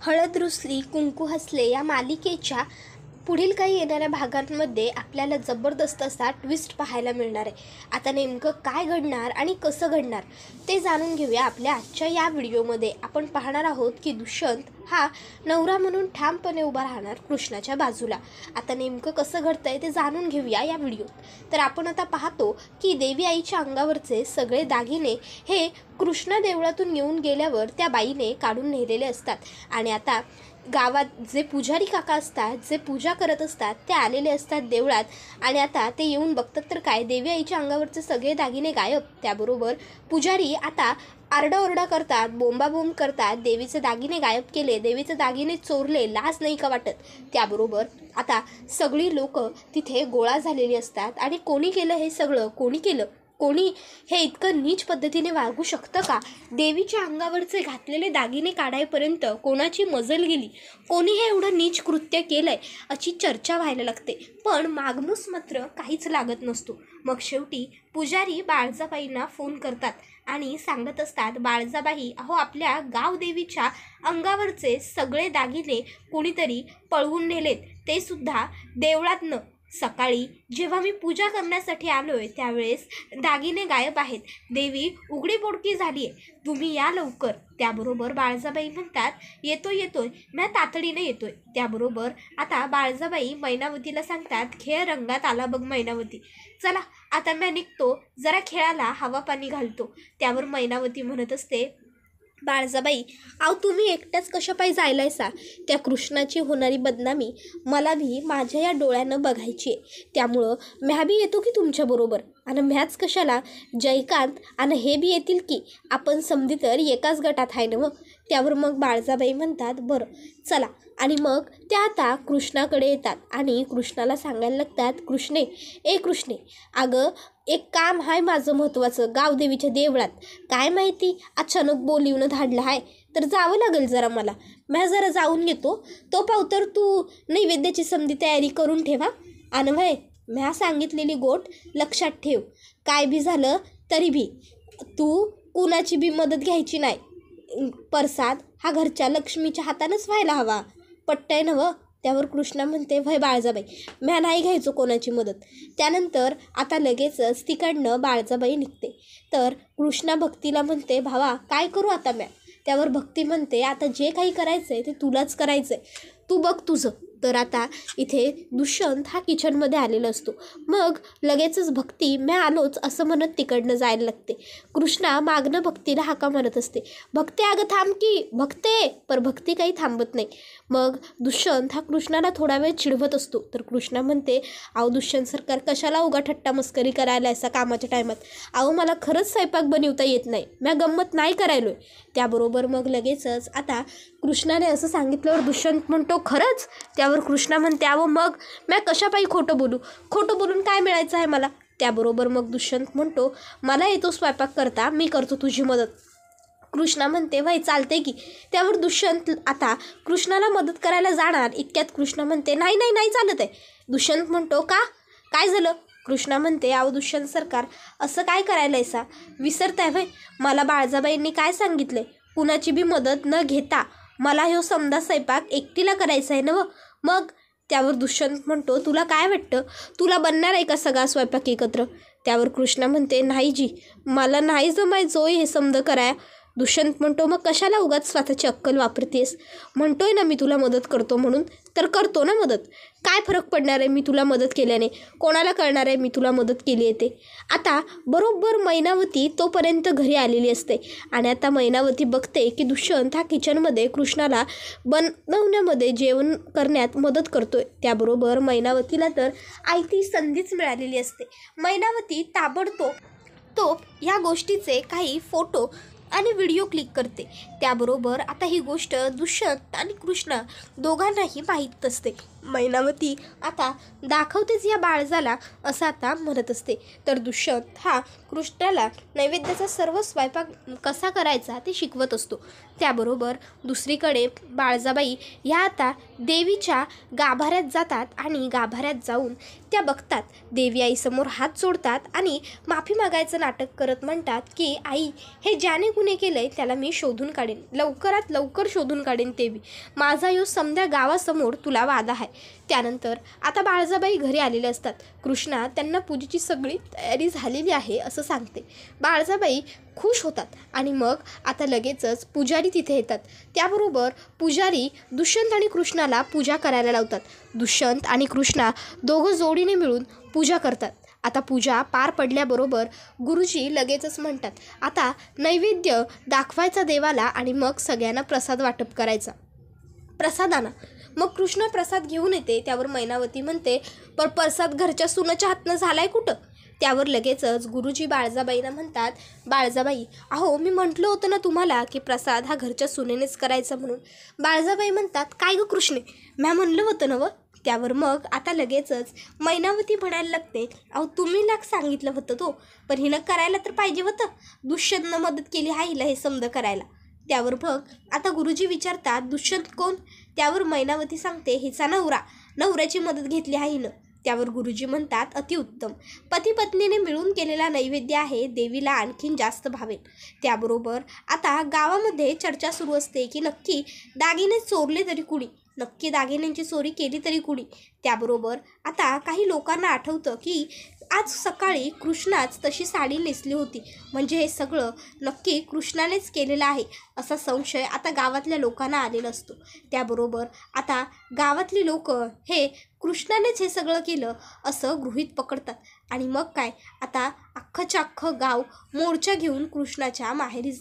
हळद रुसली कुंकू हसले या मालिकेच्या पुढील काही येणाऱ्या भागांमध्ये आपल्याला जबरदस्त असा ट्विस्ट पाहायला मिळणार आहे. आता नेमकं काय घडणार आणि कसं घडणार ते जाणून घेऊया आपल्या आजच्या या व्हिडिओमध्ये. आपण पाहणार आहोत की दुष्यंत हा नवरा म्हणून ठामपणे उभा राहणार कृष्णाच्या बाजूला. आता नेमकं कसं घडतंय ते जाणून घेऊया या व्हिडिओत. तर आपण आता पाहतो की देवी आईच्या अंगावरचे सगळे दागिने हे कृष्णा देवळातून येऊन गेल्यावर त्या बाईने काढून नेलेले असतात आणि आता गावात जे पुजारी काका असतात, जे पूजा करत असतात, ते आलेले असतात देवळात आणि आता ते येऊन बघतात तर काय, देवी आईच्या अंगावरचे सगळे दागिने गायब. त्याबरोबर पुजारी आता आरडाओरडा करतात, बोंबाबोंब करतात, देवीचे दागिने गायब केले, देवीचे दागिने चोरले, लाज नाही का वाटत. त्याबरोबर आता सगळी लोक तिथे गोळा झालेली असतात आणि कोणी केलं हे सगळं, कोणी केलं, कोणी हे इतकं नीच पद्धतीने वागू शकतं का? देवीच्या अंगावरचे घातलेले दागिने काढायपर्यंत कोणाची मजल गेली, कोणी हे एवढं नीच कृत्य केलंय अशी चर्चा व्हायला लागते. पण मागमूस मात्र काहीच लागत नसतो. मग शेवटी पुजारी बाळजाबाईंना फोन करतात आणि सांगत असतात, बाळजाबाई अहो आपल्या गावदेवीच्या अंगावरचे सगळे दागिने कोणीतरी पळवून नेलेत, ते सुद्धा देवळातनं. सकाळी जेव्हा मी पूजा करण्यासाठी आलोय त्यावेळेस दागिने गायब आहेत, देवी उघडीबोडकी झाली आहे, तुम्ही या लवकर. त्याबरोबर बाळजाबाई म्हणतात, येतोय मी तातडीने येतोय. त्याबरोबर आता बाळजाबाई मैनावतीला सांगतात, खेळ रंगात आला बघ मैनावती, चला आता मी निघतो, जरा खेळाला हवा पाणी घालतो. त्यावर मैनावती म्हणत असते, बाळजाबाई अहो तुम्ही एकट्याच कशा पायी जायलायसा, त्या कृष्णाची होणारी बदनामी मला भी माझ्या या डोळ्यानं बघायची आहे, त्यामुळं म्या बी येतो की तुमच्याबरोबर. आणि म्याच कशाला, जयकांत आणि हे बी येतील की, आपण समधी तर एकाच गटात आहे ना. मग त्यावर मग बाळजाबाई म्हणतात, बरं चला. आणि मग त्या आता कृष्णाकडे येतात आणि कृष्णाला सांगायला लागतात, कृष्णे अगं एक काम आहे माझं महत्त्वाचं गावदेवीच्या देवळात, काय माहिती अचानक बोलिवणं धाडलं आहे, तर जावं लागेल जरा मला, म्या जरा जाऊन येतो. तो पावतर तू नैवेद्याची समधी तयारी करून ठेवा. आणि भाई म्या सांगितलेली गोट लक्षात ठेव, काय बी झालं तरी भी तू कुणाची बी मदत घ्यायची नाही, प्रसाद हा घरच्या लक्ष्मीच्या हातानंच व्हायला हवा, पट्टय नवं. त्यावर कृष्णा म्हणते, भय बाळजाबाई म्या नाही घ्यायचो कोणाची मदत. त्यानंतर आता लगेचच तिकडनं बाळजाबाई निघते. तर कृष्णा भक्तीला म्हणते, भावा काय करू आता म्या. त्यावर भक्ती म्हणते, आता जे काही करायचं आहे ते तुलाच करायचं आहे, तू बघ तुझं. तर आता इथे दुष्यंत हा किचनमध्ये आलेला असतो. मग लगेचच भक्ती म्या आलोच असं म्हणत तिकडनं जायला लागते. कृष्णा मागणं भक्तीला हाका मारत असते, भक्ती अगं थांब की भक्ते, पर भक्ती काही थांबत नाही. मग दुष्यंत हा कृष्णाला थोडा वेळ चिडवत असतो. तर कृष्णा म्हणते, अहो दुष्यंत सरकार कशाला उगा ठट्टा मस्करी करायला असा कामाच्या टायमात, अहो मला खरंच स्वयंपाक बनवता येत नाही, म्या गंमत नाही करायलोय. त्याबरोबर मग लगेचच आता कृष्णाने असं सांगितल्यावर दुष्यंत म्हणतो, खरंच. त्यावर कृष्णा म्हणते, अहो मग म्या कशापायी खोटं बोलून काय मिळायचं आहे मला. त्याबरोबर मग दुष्यंत म्हणतो, मला येतो स्वयंपाक करता, मी करतो तुझी मदत. कृष्णा म्हणते, वय चालते की. त्यावर दुष्यंत आता कृष्णाला मदत करायला जाणार इतक्यात कृष्णा म्हणते, नाही चालत आहे. दुष्यंत म्हणतो, का काय झालं. कृष्णा म्हणते, अहो दुष्यंत सरकार असं काय करायलायसा, विसरताय वय मला बाळजाबाईंनी काय सांगितले, कुणाची बी मदत न घेता मला ह्यो समदा स्वयंपाक एकटीला करायचा आहे ना. मग त्यावर दुष्यंत म्हणतो, तुला काय वाटतं, तुला बनणार आहे का सगळा स्वयंपाक एकत्र. त्यावर कृष्णा म्हणते, नाही जी मला नाही जमायचो हे समद कराय. दुष्यंत म्हणतो, मग कशाला उगाच स्वतःची अक्कल वापरतेस, म्हणतोय ना मी तुला मदत करतो म्हणून, तर करतो ना मदत. काय फरक पडणार आहे मी तुला मदत केल्याने, कोणाला कळणार आहे मी तुला मदत केली आहे ते. आता बरोबर मैनावती तोपर्यंत घरी आलेली असते आणि आता मैनावती बघते की दुष्यंत हा किचनमध्ये कृष्णाला बनवण्यामध्ये जेवण करण्यात मदत करतोय. त्याबरोबर मैनावतीला तर आयती संधीच मिळालेली असते. मैनावती ताबडतोब या गोष्टीचे काही फोटो आणि व्हिडिओ क्लिक करते. त्याबरोबर आता ही गोष्ट दुष्यंत आणि कृष्णा दोघांनाही माहीत असते. मैनावती आता दाखवतेच या बाळजाला असं आता म्हणत असते. तर दुष्यंत हा कृष्णाला नैवेद्याचा सर्व स्वयंपाक कसा करायचा ते शिकवत असतो. त्याबरोबर दुसरीकडे बाळजाबाई या आता देवीच्या गाभाऱ्यात जातात आणि गाभाऱ्यात जाऊन त्या बघतात, देवी आईसमोर हात जोडतात आणि माफी मागायचं नाटक करत म्हणतात की आई हे ज्याने गुन्हे केलंय त्याला मी शोधून काढेन. काढेन, लवकरात लवकर शोधून काढेन ते बी. माझा यो समध्या गावासमोर तुला वादा आहे. त्यानंतर आता बाळजाबाई घरी आलेले असतात. कृष्णा त्यांना पूजेची सगळी तयारी झालेली आहे असं सांगते. बाळजाबाई खुश होतात आणि मग आता लगेचच पुजारी तिथे येतात. त्याबरोबर पुजारी दुष्यंत आणि कृष्णाला पूजा करायला लावतात. दुष्यंत आणि कृष्णा दोघं जोडीने मिळून पूजा करतात. आता पूजा पार पडल्याबरोबर गुरुजी लगेचच म्हणतात, आता नैवेद्य दाखवायचा देवाला आणि मग सगळ्यांना प्रसाद वाटप करायचा. प्रसादाना मग कृष्ण प्रसाद घेऊन येते. त्यावर मैनावती म्हणते, पण प्रसाद घरच्या सुनेच्या हातनं झालाय कुठं? त्यावर लगेचच गुरुजी बाळजाबाईंना म्हणतात, बाळजाबाई अहो मी म्हटलं होतं ना तुम्हाला की प्रसाद हा घरच्या सुनेनेच करायचा म्हणून. बाळजाबाई म्हणतात, काय गं कृष्णे, म्या म्हणलं होतं ना व. त्यावर मग आता लगेचच मैनावती म्हणायला लागते, अहो तुम्ही सांगितलं होतं तो, पण हिनं करायला तर पाहिजे होतं. दुष्यंतनं मदत केली आहे हिला हे समज करायला. त्यावर मग आता गुरुजी विचारतात, दुष्यंत कोण? त्यावर मैनावती सांगते, हिचा नवरा, नवऱ्याची मदत घेतली आहे हिनं. त्यावर गुरुजी म्हणतात, अतिउत्तम, पती पत्नीने मिळून केलेला नैवेद्य आहे, देवीला आणखीन जास्त भावेल. त्याबरोबर आता गावामध्ये चर्चा सुरू असते की नक्की दागिने चोरले तरी कुणी, नक्की दागिन्यांची चोरी केली तरी कुणी. त्याबरोबर आता काही लोकांना आठवतं की आज सकाळी कृष्णाच तशी साडी नेसली होती, म्हणजे हे सगळं नक्की कृष्णानेच केलेलं आहे असा संशय आता गावातल्या लोकांना आलेला असतो. त्याबरोबर आता गावातली लोक हे कृष्णानेच हे सगळं केलं असं गृहीत पकडतात. आणि मग काय, आता अख्खंच्या अख्खं गाव मोर्चा घेऊन कृष्णाच्या माहेरी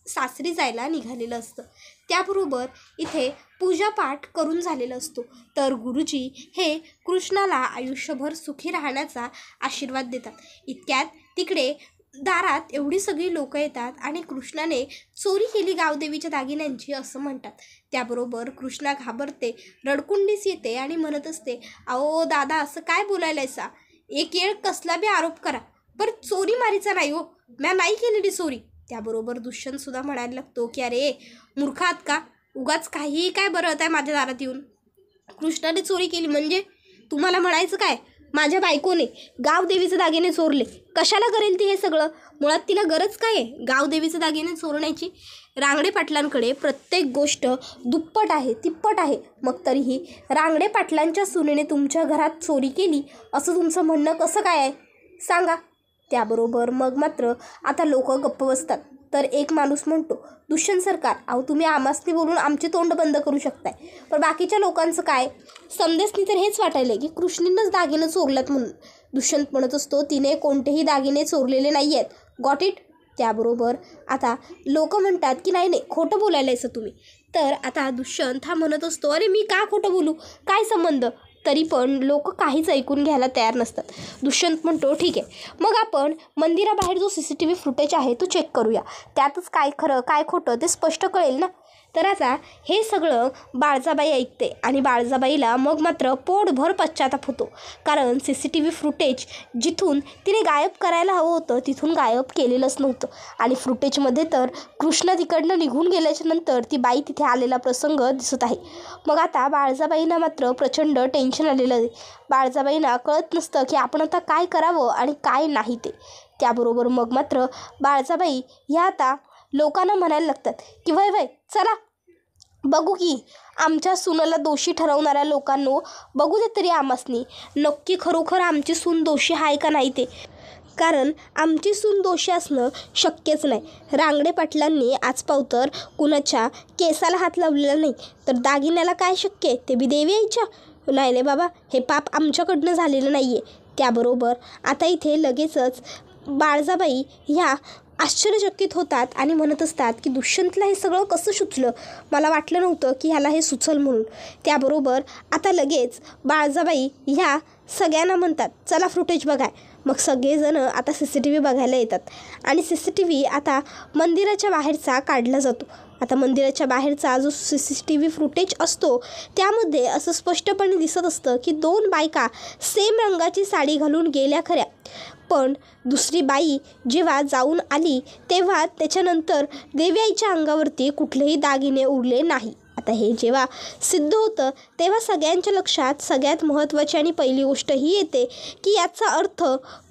सासरी जायला निघालेलं असतं. त्याबरोबर इथे पूजापाठ करून झालेला असतो. तर गुरुजी हे कृष्णाला आयुष्यभर सुखी राहण्याचा आशीर्वाद देतात. इतक्यात तिकडे दारात एवढी सगळी लोक येतात आणि कृष्णाने चोरी केली गावदेवीच्या दागिन्यांची असं म्हणतात. त्याबरोबर कृष्णा घाबरते, रडकुंडीस येते आणि म्हणत असते, अहो दादा असं काय बोलायलायसा, एक येळ कसला बी आरोप करा, पर चोरी मारीचा नाही हो, म्या नाही केलेली चोरी. त्याबरोबर दुष्यंतसुद्धा म्हणायला लागतो की अरे मूर्खात का, उगाच काहीही काय बरं आहे माझ्या दारात येऊन. कृष्णाने चोरी केली म्हणजे तुम्हाला म्हणायचं काय, माझ्या बायकोने गावदेवीचे दागिने चोरले, कशाला करेल ती हे सगळं, मुळात तिला गरज काय आहे गावदेवीचे दागिने चोरण्याची. रांगडे पाटलांकडे प्रत्येक गोष्ट दुप्पट आहे, तिप्पट आहे, मग तरीही रांगडे पाटलांच्या सुनेने तुमच्या घरात चोरी केली असं तुमचं म्हणणं कसं काय आहे सांगा. त्याबरोबर मग मात्र आता लोक गप्प बसतात. तर एक माणूस म्हणतो, दुष्यंत सरकार अहो तुम्ही आमासनी बोलून आमचे तोंड बंद करू शकताय, पण बाकीच्या लोकांचं काय, समदेसनी तर हेच वाटायलं की कृष्णीनंच दागिने चोरल्यात म्हणून. दुष्यंत म्हणत असतो, तिने कोणतेही दागिने चोरलेले नाही आहेत, गॉट इट. त्याबरोबर आता लोक म्हणतात की नाही नाही खोटं बोलायलायचं तुम्ही. तर आता दुष्यंत हा म्हणत असतो, अरे मी का खोटं बोलू, काय संबंध. तरी पण लोक काहीच ऐकून घ्यायला तयार नसतात. दुष्यंत म्हणतो, ठीक आहे मग आपण मंदिराबाहेर जो CCTV फुटेज आहे तो चेक करूया, त्यातच काय खरं काय खोटं ते स्पष्ट कळेल ना. तर आता हे सगळं बाळजाबाई ऐकते आणि बाळजाबाईला मग मात्र पोटभर पश्चाताप होतो. कारण CCTV फुटेज जिथून तिने गायब करायला हवं होतं तिथून गायब केलेलंच नव्हतं. आणि फुटेजमध्ये तर कृष्ण तिकडनं निघून गेल्याच्या नंतर ती बाई तिथे आलेला प्रसंग दिसत आहे. मग आता बाळजाबाईंना मात्र प्रचंड टेन्शन आलेलं आहे. बाळजाबाईंना कळत नसतं की आपण आता काय करावं आणि काय नाही ते. त्याबरोबर मग मात्र बाळजाबाई ह्या आता लोकांना म्हणायला लागतात की वय वय चला बघू की आमच्या सुनेला दोषी ठरवणाऱ्या लोकांनो, बघू दे तरी आमासनी नक्की खरोखर आमची सून दोषी आहे का नाही ते. कारण आमची सून दोषी असणं शक्यच नाही. रांगडे पाटलांनी आजपावतर कुणाच्या केसाला हात लावलेला नाही, तर दागिन्याला काय शक्य आहे, ते बी देवी आईच्या. नाही नाही बाबा, हे पाप आमच्याकडनं झालेलं नाही आहे. त्याबरोबर आता इथे लगेचच बाळजाबाई ह्या आश्चर्यचकित होतात आणि म्हणत असतात की दुष्यंतला हे सगळं कसं सुचलं, मला वाटलं नव्हतं की ह्याला हे सुचल म्हणून. त्याबरोबर आता लगेच बाळजाबाई ह्या सगळ्यांना म्हणतात, चला फुटेज बघाय. मग सगळेजणं आता CCTV बघायला येतात आणि CCTV आता मंदिराच्या बाहेरचा काढला जातो. आता मंदिराच्या बाहेरचा जो CCTV फुटेज असतो त्यामध्ये असं स्पष्टपणे दिसत असतं की 2 बायका सेम रंगाची साडी घालून गेल्या खऱ्या, पण दुसरी बाई जेव्हा जाऊन आली तेव्हा त्याच्यानंतर देवी आईच्या अंगावरती कुठलेही दागिने उरले नाही आता हे जेव्हा सिद्ध होतं तेव्हा सगळ्यांच्या लक्षात सगळ्यात महत्त्वाची आणि पहिली गोष्ट ही येते की याचा अर्थ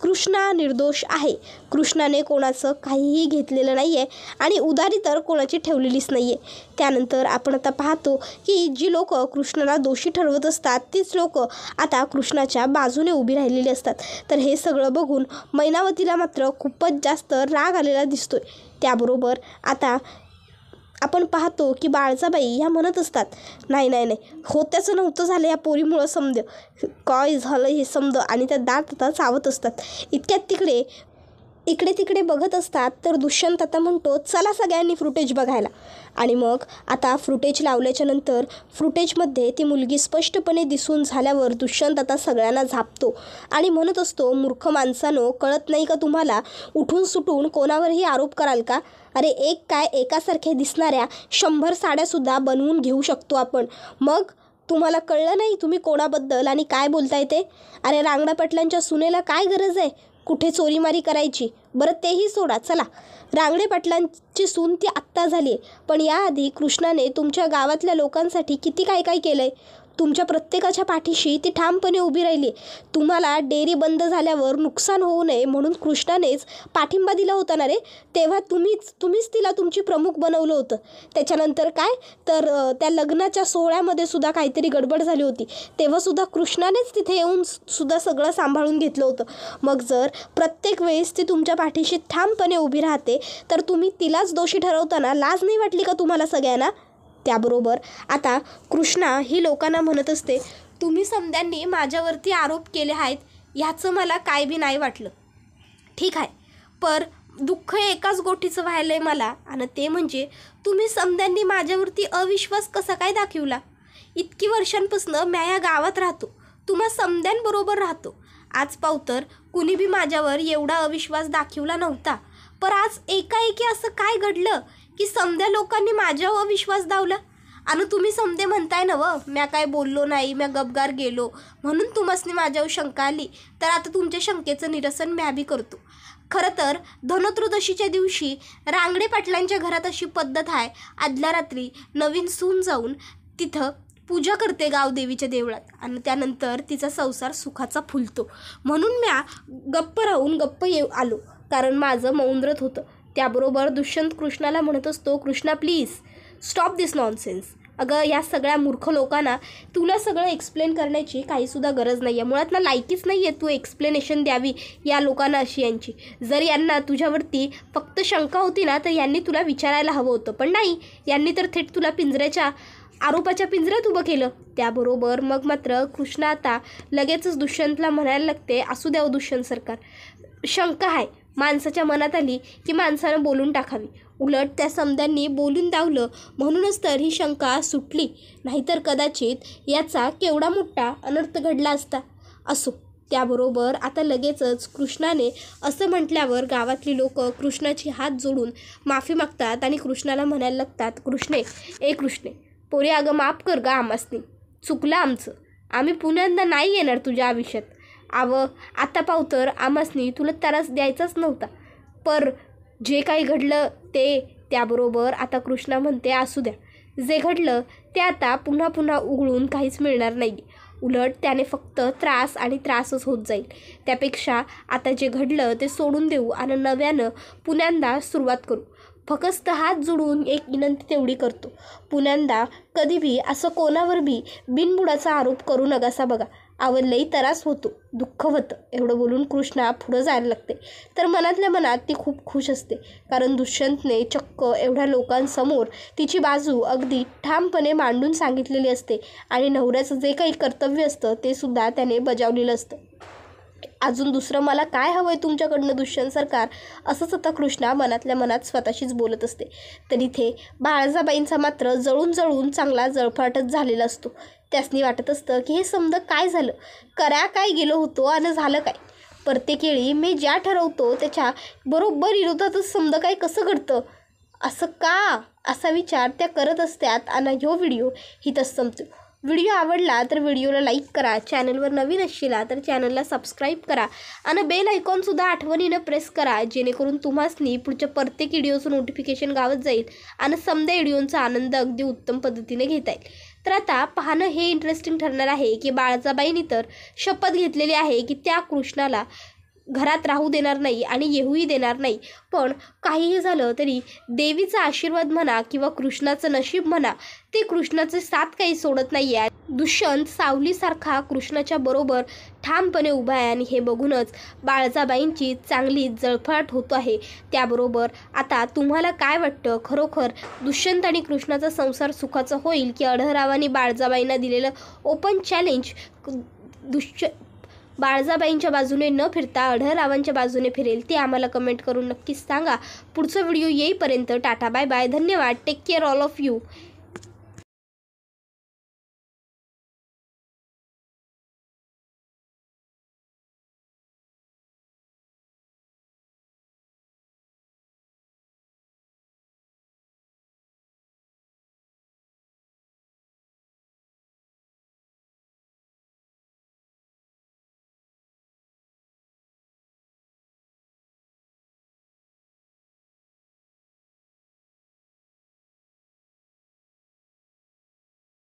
कृष्णा निर्दोष आहे. कृष्णाने कोणाचं काहीही घेतलेलं नाही आहे आणि उधारी तर कोणाची ठेवलेलीच नाही आहे. त्यानंतर आपण आता पाहतो की जी लोक कृष्णाला दोषी ठरवत असतात तीच लोक आता कृष्णाच्या बाजूने उभी राहिलेली असतात. तर हे सगळं बघून मैनावतीला मात्र खूपच जास्त राग आलेला दिसतोय. त्याबरोबर आता आपण पाहतो की बाळजाबाई ह्या म्हणत असतात, नाही नाही नाही होत्याचं नव्हतं झालं या पोरीमुळं समज, काय झालं हे समज, आणि त्या दात आता चावत असतात. इतक्यात इकडे तिकडे बघत असतात तर दुष्यंत आता म्हणतो, चला सगळ्यांनी फुटेज बघायला. आणि मग आता फुटेज लावल्याच्या नंतर फुटेजमध्ये ती मुलगी स्पष्टपणे दिसून झाल्यावर दुष्यंत आता सगळ्यांना झापतो आणि म्हणत असतो, मूर्ख माणसानो, कळत नाही का तुम्हाला? उठून सुटून कोणावरही आरोप कराल का? अरे एक काय एकासारख्या दिसणाऱ्या 100 साड्यासुद्धा बनवून घेऊ शकतो आपण. मग तुम्हाला कळलं नाही तुम्ही कोणाबद्दल आणि काय बोलताय ते? अरे रांगडा पाटलांच्या सुनेला काय गरज आहे कुठे चोरीमारी करायची? बरं तेही सोडा, चला रांगडे पाटलांची सून ती आत्ता झाली आहे, पण याआधी कृष्णाने तुमच्या गावातल्या लोकांसाठी किती काय काय केलं आहे. तुमच्या प्रत्येकाच्या पाठीशी ती ठामपणे उभी राहिली. तुम्हाला डेअरी बंद झाल्यावर नुकसान होऊ नये म्हणून कृष्णानेच पाठिंबा दिला होता ना रे. तेव्हा तुम्हीच तिला तुमची प्रमुख बनवलं होतं. त्याच्यानंतर काय तर त्या लग्नाच्या सोहळ्यामध्ये सुद्धा काहीतरी गडबड झाली होती, तेव्हासुद्धा कृष्णानेच तिथे येऊन सुद्धा सगळं सांभाळून घेतलं होतं. मग जर प्रत्येक वेळेस ती तुमच्या पाठीशी ठामपणे उभी राहते तर तुम्ही तिलाच दोषी ठरवताना लाज नाही वाटली का तुम्हाला सगळ्यांना? त्याबरोबर आता कृष्णा ही लोकांना म्हणत असते, तुम्ही समद्यांनी माझ्यावरती आरोप केले आहेत ह्याचं मला काय बी नाही वाटलं, ठीक आहे, पर दुःख एकाच गोष्टीचं व्हायलं आहे मला, आणि ते म्हणजे तुम्ही समद्यांनी माझ्यावरती अविश्वास कसा काय दाखवला. इतकी वर्षांपासून मी या गावात राहतो, तुम्हा समद्यांबरोबर राहतो. आज पावतर कुणी बी माझ्यावर एवढा अविश्वास दाखवला नव्हता, पर आज एकाएकी असं काय घडलं की समद्या लोकांनी माझ्यावर विश्वास दावला. आणि तुम्ही समदे म्हणताय ना म्या काय बोललो नाही, म्या गपगार गेलो म्हणून तुम्हासनी माझ्यावर शंका आली, तर आता तुमच्या शंकेचं निरसन म्या बी करतो. खरं तर धनत्रयोदशीच्या दिवशी रांगडे पाटलांच्या घरात अशी पद्धत आहे, आदल्या रात्री नवीन सून जाऊन तिथं पूजा करते गावदेवीच्या देवळात आणि त्यानंतर तिचा संसार सुखाचा फुलतो. म्हणून म्या गप्प राहून गप्प आलो, कारण माझं मौन व्रत होतं. त्याबरोबर दुष्यंत कृष्णाला म्हणत असतो, Krishna please stop this nonsense. अगं या सगळ्या मूर्ख लोकांना तुला सगळं एक्सप्लेन करण्याची काहीसुद्धा गरज नाही आहे. मुळात ना लायकीच नाही आहे तू एक्सप्लेनेशन द्यावी या लोकांना अशी यांची. जर यांना तुझ्यावरती फक्त शंका होती ना तर यांनी तुला विचारायला हवं होतं, पण नाही, यांनी तर थेट तुला आरोपाच्या पिंजऱ्यात उभं केलं. त्याबरोबर मग मात्र कृष्णा आता लगेचच दुष्यंतला म्हणायला लागते, असू द्या दुष्यंत सरकार, शंका आहे माणसाच्या मनात आली की माणसानं बोलून टाकावी. उलट त्या समद्यांनी बोलून दावलं म्हणूनच तर ही शंका सुटली, नाहीतर कदाचित याचा केवढा मोठा अनर्थ घडला असता. असो. त्याबरोबर आता लगेचच कृष्णाने असं म्हटल्यावर गावातली लोक कृष्णाची हात जोडून माफी मागतात आणि कृष्णाला म्हणायला लागतात, कृष्णे पोरी अगं माफ कर गा आम्हासनी, चुकलं आमचं, आम्ही पुन्हा नाही येणार तुझ्या आयुष्यात. आता पावतर आम्हासनी तुला त्रास द्यायचाच नव्हता, पर जे काही घडलं ते. त्याबरोबर आता कृष्णा म्हणते, असू द्या, जे घडलं ते आता पुन्हा उघडून काहीच मिळणार नाही, उलट त्याने फक्त त्रास आणि त्रासच होत जाईल. त्यापेक्षा आता जे घडलं ते सोडून देऊ आणि नव्यानं पुन्हा सुरुवात करू. फक्त हात जोडून एक विनंती तेवढी करतो, पुन्हा कधी बी असं कोणावर बी बिनबुडाचा आरोप करू नकासा बघा, आवडलंही त्रास होतो, दुःख होतं. एवढं बोलून कृष्णा पुढं जायला लागते. तर मनातल्या मनात ती खूप खुश असते, कारण दुष्यंतने चक्क एवढ्या लोकांसमोर तिची बाजू अगदी ठामपणे मांडून सांगितलेली असते आणि नवऱ्याचं जे काही कर्तव्य असतं ते सुद्धा त्याने बजावलेलं असतं. अजून दुसरं मला काय हवं आहे तुमच्याकडनं दुष्यंत सरकार, असंच आता कृष्णा मनातल्या मनात स्वतःशीच बोलत असते. तर इथे बाळजाबाईंचा मात्र जळून चांगला जळफाटच झालेला असतो. त्यासनी वाटत असतं की हे समजा काय झालं, काय गेलो होतो आणि झालं काय. प्रत्येक वेळी मी ज्या ठरवतो त्याच्या बरोबर विरोधातच समजा काय कसं घडतं, असं का, असा विचार त्या करत असतात. आणि ह्यो व्हिडिओ इथंच संपतो. व्हिडिओ आवडला तर व्हिडिओला लाईक करा, चॅनलवर नवीन असशीला तर चॅनलला सबस्क्राईब करा आणि बेल आयकॉनसुद्धा आठवणीनं प्रेस करा, जेणेकरून तुम्हासनी पुढच्या प्रत्येक व्हिडिओचं नोटिफिकेशन गावत जाईल आणि समजा व्हिडिओचा आनंद अगदी उत्तम पद्धतीने घेता येईल. तर आता पाहणं हे इंटरेस्टिंग ठरणार आहे की बाळजाबाईंनी तर शपथ घेतलेली आहे की त्या कृष्णाला घरात राहू देणार नाही आणि येऊही देणार नाही. पण काहीही झालं तरी देवीचा आशीर्वाद म्हणा किंवा कृष्णाचं नशीब म्हणा, ते कृष्णाचे साथ काही सोडत नाही आहे. दुष्यंत सावलीसारखा कृष्णाच्या बरोबर ठामपणे उभा आहे आणि हे बघूनच बाळजाबाईंची चांगली जळफळाट होत आहे. त्याबरोबर आता तुम्हाला काय वाटतं, खरोखर दुष्यंत आणि कृष्णाचा संसार सुखाचा होईल की अढळरावांनी बाळजाबाईंना दिलेलं ओपन चॅलेंज बाळजाबाईंच्या बाजूने न फिरता अढळरावांच्या बाजूने फिरेल, ते आम्हाला कमेंट करून नक्कीच सांगा. पुढचा व्हिडिओ येईपर्यंत टाटा बाय बाय, धन्यवाद, take care all of you.